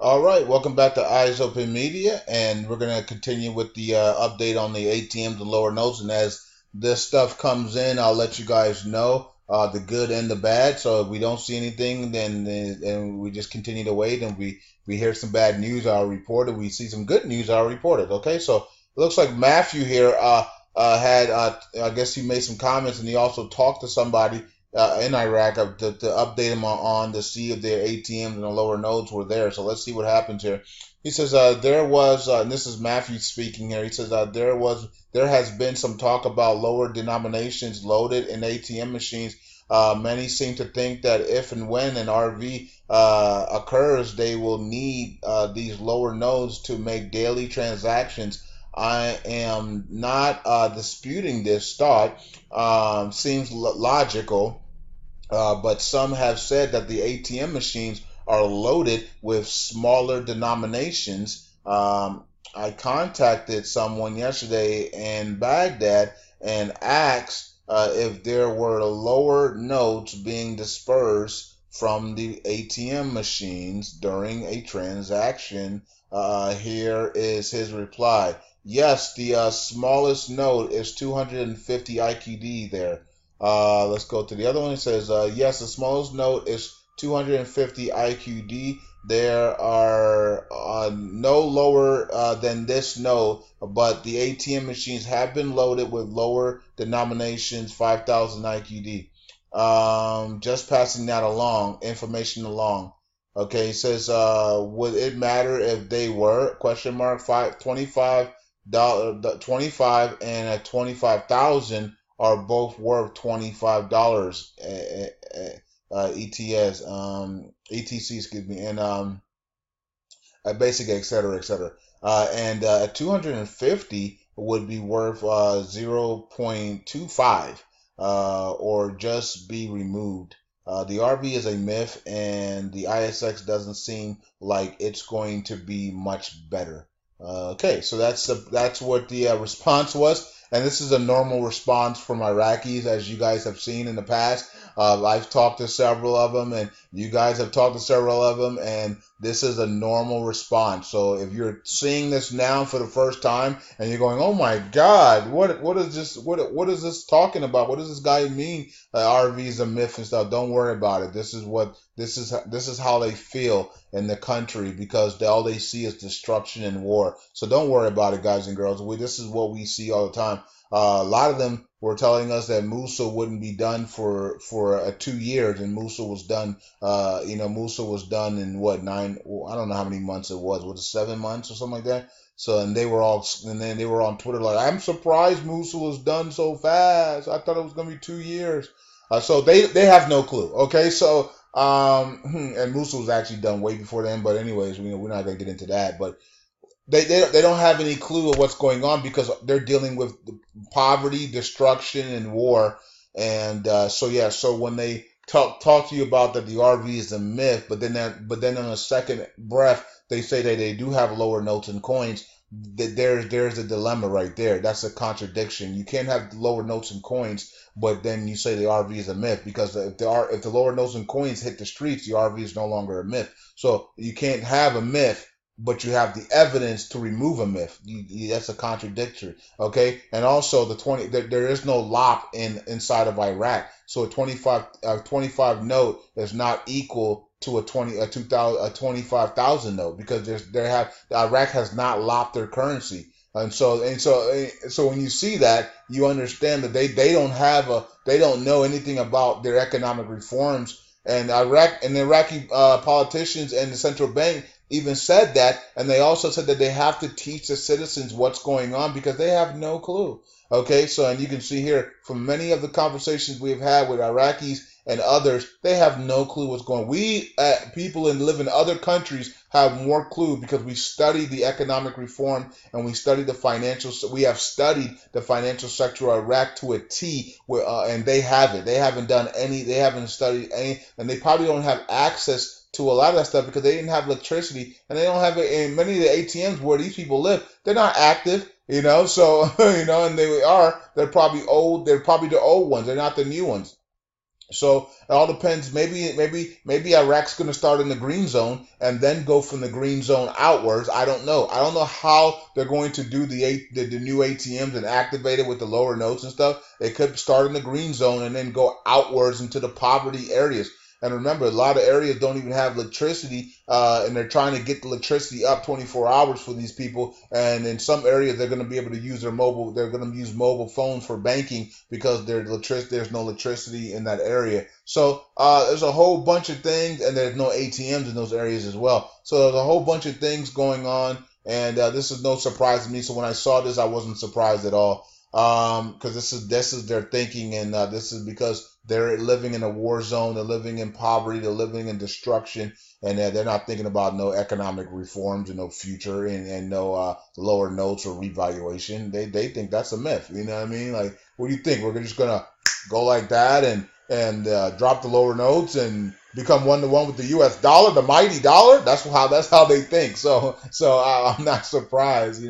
All right, welcome back to Eyes Open Media, and we're going to continue with the update on the ATMs and lower notes. And as this stuff comes in, I'll let you guys know the good and the bad. So if we don't see anything, then and we just continue to wait, and we hear some bad news, I'll report it. We see some good news, I'll report it. Okay, so it looks like Matthew here had I guess he made some comments, and he also talked to somebody in Iraq to update them on to see if their ATMs and the lower nodes were there. So let's see what happens here. He says there was, and this is Matthew speaking here. He says there has been some talk about lower denominations loaded in ATM machines. Many seem to think that if and when an RV occurs, they will need these lower nodes to make daily transactions. I am not disputing this thought. Seems logical, but some have said that the ATM machines are loaded with smaller denominations. I contacted someone yesterday in Baghdad and asked if there were lower notes being dispersed from the ATM machines during a transaction. Here is his reply. Yes, the smallest node is 250 IQD there. Let's go to the other one. It says, yes, the smallest node is 250 IQD. There are no lower than this node, but the ATM machines have been loaded with lower denominations, 5,000 IQD. Just passing that along, information along. Okay, it says, would it matter if they were, question mark, 25 and at 25,000 are both worth $25 ETS, ETC, excuse me, and basic, etc., etc. And at 250 would be worth 0.25 or just be removed. The RV is a myth, and the ISX doesn't seem like it's going to be much better. Okay, so that's what the response was, and this is a normal response from Iraqis, as you guys have seen in the past. I've talked to several of them, and you guys have talked to several of them, and this is a normal response. So if you're seeing this now for the first time and you're going, "Oh my God, what is this? What is this talking about? What does this guy mean? RV is a myth and stuff." Don't worry about it. This is how they feel in the country because all they see is destruction and war. So don't worry about it, guys and girls. This is what we see all the time. A lot of them were telling us that Mosul wouldn't be done for 2 years, and Mosul was done. Mosul was done in what, nine? Well, I don't know how many months it was. Was it 7 months or something like that? So and then they were on Twitter like, "I'm surprised Mosul was done so fast. I thought it was gonna be 2 years." So they have no clue. Okay, so and Mosul was actually done way before then. But anyways, we're not gonna get into that. But they don't have any clue of what's going on because they're dealing with poverty, destruction, and war. And so when they talk to you about that the RV is a myth, but then in a second breath they say that they do have lower notes and coins. That there's a dilemma right there. That's a contradiction. You can't have lower notes and coins, but then you say the RV is a myth because if the lower notes and coins hit the streets, the RV is no longer a myth. So you can't have a myth but you have the evidence to remove a myth. That's a contradiction, okay? And also there is no lop inside of Iraq, so a 25 note is not equal to a 25,000 note because Iraq has not lopped their currency. So when you see that, you understand that they don't know anything about their economic reforms, and the Iraqi politicians and the central bank even said that, and they also said that they have to teach the citizens what's going on because they have no clue. Okay, so and you can see here from many of the conversations we've had with Iraqis and others, they have no clue what's going on. We people and live in other countries have more clue because we studied the economic reform and we have studied the financial sector of Iraq to a T, and they haven't. They haven't studied any, and they probably don't have access to a lot of that stuff because they didn't have electricity and they don't have it in many of the ATMs where these people live. They're not active, so and they're probably old. They're probably the old ones. They're not the new ones. So it all depends. Maybe Iraq's going to start in the green zone and then go from the green zone outwards. I don't know. I don't know how they're going to do the new ATMs and activate it with the lower notes and stuff. They could start in the green zone and then go outwards into the poverty areas. And remember, a lot of areas don't even have electricity, and they're trying to get the electricity up 24 hours for these people. And in some areas, they're going to be able to use they're going to use mobile phones for banking because there's no electricity in that area. So there's a whole bunch of things, and there's no ATMs in those areas as well. So there's a whole bunch of things going on, and this is no surprise to me. So when I saw this, I wasn't surprised at all, because this is their thinking, and this is because they're living in a war zone, they're living in poverty, they're living in destruction, and they're not thinking about no economic reforms and no future and no lower notes or revaluation. They think that's a myth. You know what I mean? Like, what do you think? We're just gonna go like that and drop the lower notes and become 1-to-1 with the U.S. dollar, the mighty dollar? That's how they think. So I'm not surprised.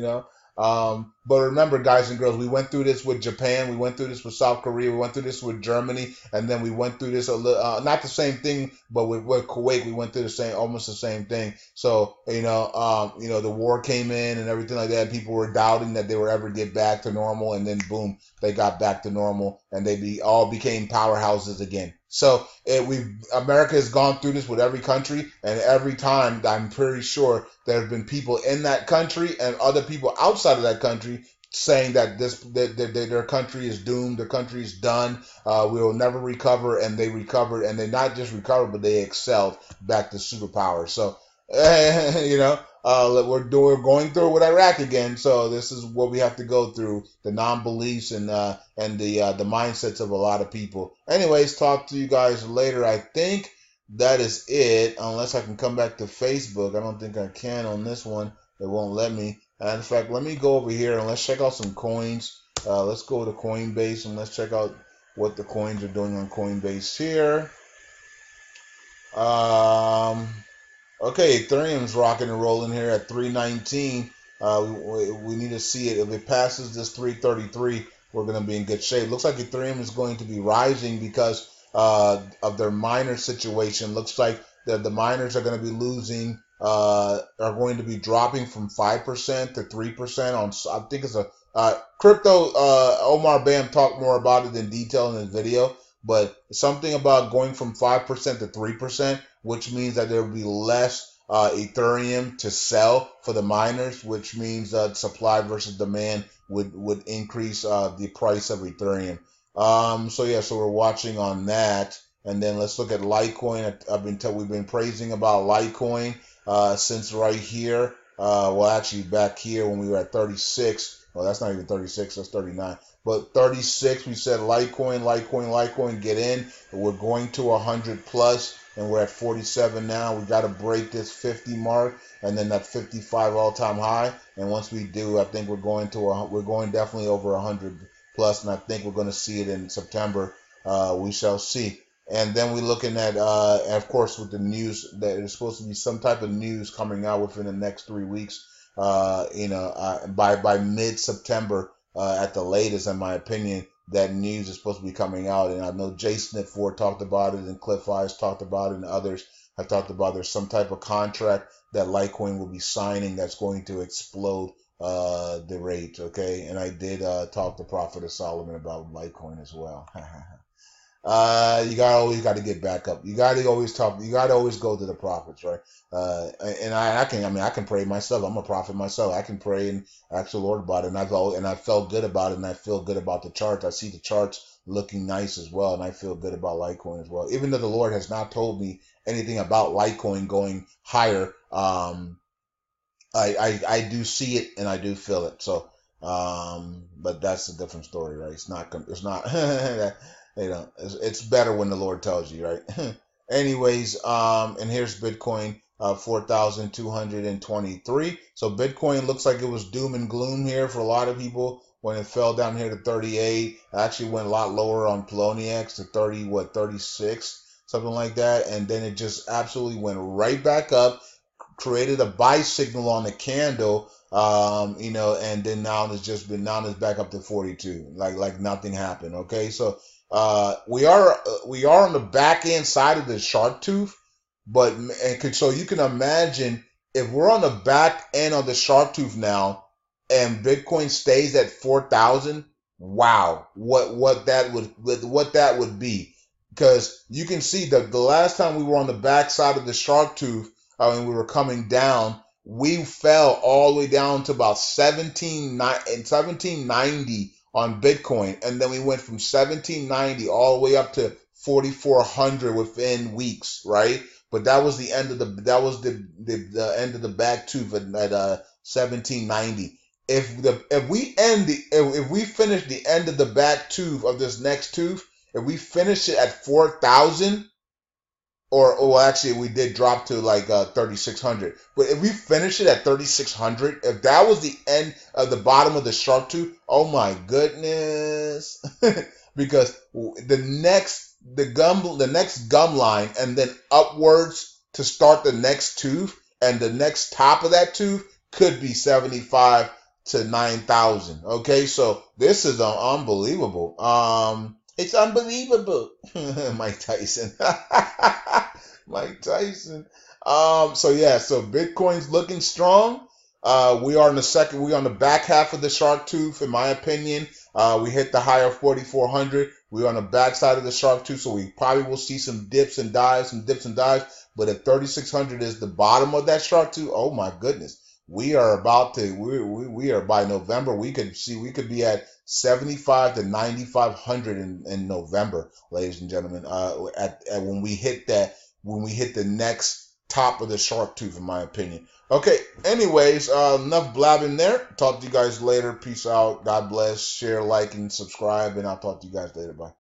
But remember, guys and girls, we went through this with Japan, we went through this with South Korea, we went through this with Germany, and then we went through this not the same thing, but with Kuwait, we went through almost the same thing. So the war came in and everything like that. People were doubting that they would ever get back to normal, and then boom, they got back to normal, and they all became powerhouses again. So America has gone through this with every country, and every time I'm pretty sure there have been people in that country and other people outside of that country saying that their country is doomed, their country is done, we will never recover, and they recovered, and they not just recovered, but they excelled back to superpower. So, we're going through it with Iraq again. So this is what we have to go through: the non-beliefs and the mindsets of a lot of people. Anyways, talk to you guys later. I think that is it, unless I can come back to Facebook. I don't think I can on this one. It won't let me. And in fact, let me go over here and let's check out some coins. Let's go to Coinbase and let's check out what the coins are doing on Coinbase here. Okay, Ethereum's rocking and rolling here at 319. We need to see it. If it passes this 333, we're going to be in good shape. Looks like Ethereum is going to be rising because of their miner situation. Looks like the miners are going to be losing, are going to be dropping from 5% to 3% on, I think it's crypto. Omar Bam talked more about it in detail in his video, but something about going from 5% to 3%, which means that there will be less Ethereum to sell for the miners, which means supply versus demand would increase the price of Ethereum. So we're watching on that. And then let's look at Litecoin. We've been praising about Litecoin since right here. Actually back here when we were at 36. Well, that's not even 36, that's 39. But 36, we said Litecoin, get in. We're going to 100 plus, and we're at 47 now. We got to break this 50 mark, and then that 55 all-time high. And once we do, I think we're going definitely over 100 plus, and I think we're going to see it in September. We shall see. And then we're looking at, of course, with the news, that there's supposed to be some type of news coming out within the next 3 weeks. By mid-September at the latest, in my opinion, that news is supposed to be coming out. And I know Jason Ford talked about it, and Cliff Eyes talked about it, and others have talked about there's some type of contract that Litecoin will be signing that's going to explode the rate. Okay, and I did talk to Prophet of Solomon about Litecoin as well. You always got to get back up. You got to always talk. You got to always go to the prophets, right? And I can pray myself. I'm a prophet myself. I can pray and ask the Lord about it, and I felt good about it, and I feel good about the charts. I see the charts looking nice as well, and I feel good about Litecoin as well. Even though the Lord has not told me anything about Litecoin going higher, I do see it and I do feel it. So, but that's a different story, right? It's not. It's better when the Lord tells you, right? Anyways, and here's Bitcoin, 4,223. So Bitcoin looks like it was doom and gloom here for a lot of people when it fell down here to 38. It actually went a lot lower on Poloniex to 36, something like that. And then it just absolutely went right back up, created a buy signal on the candle, and then now it's back up to 42, like nothing happened. Okay, so We are on the back end side of the shark tooth, but so you can imagine if we're on the back end of the shark tooth now, and Bitcoin stays at 4,000. Wow, what that would be? Because you can see that the last time we were on the back side of the shark tooth, and we were coming down, we fell all the way down to about 1790 on Bitcoin, and then we went from 1790 all the way up to 4,400 within weeks, right? But that was the end of the end of the back tooth at 1790. If we finish the end of the back tooth of this next tooth, if we finish it at 4,000, or actually we did drop to like 3,600, but if we finish it at 3,600, if that was the end of the bottom of the shark tooth, oh my goodness. Because the next gum line, and then upwards to start the next tooth, and the next top of that tooth could be 75 to 9,000. Okay, so this is unbelievable. It's unbelievable. Mike Tyson. Mike Tyson. So yeah, so Bitcoin's looking strong. We're on the back half of the shark tooth, in my opinion. We hit the high of 4,400. We're on the back side of the shark tooth, so we probably will see some dips and dives. But if 3,600 is the bottom of that shark tooth, oh my goodness. We are about to, we are by November, we could be at 75 to 9,500 in November, ladies and gentlemen, at when we hit the next top of the shark tooth, in my opinion. Okay, anyways, enough blabbing there. Talk to you guys later. Peace out. God bless. Share, like, and subscribe, and I'll talk to you guys later. Bye.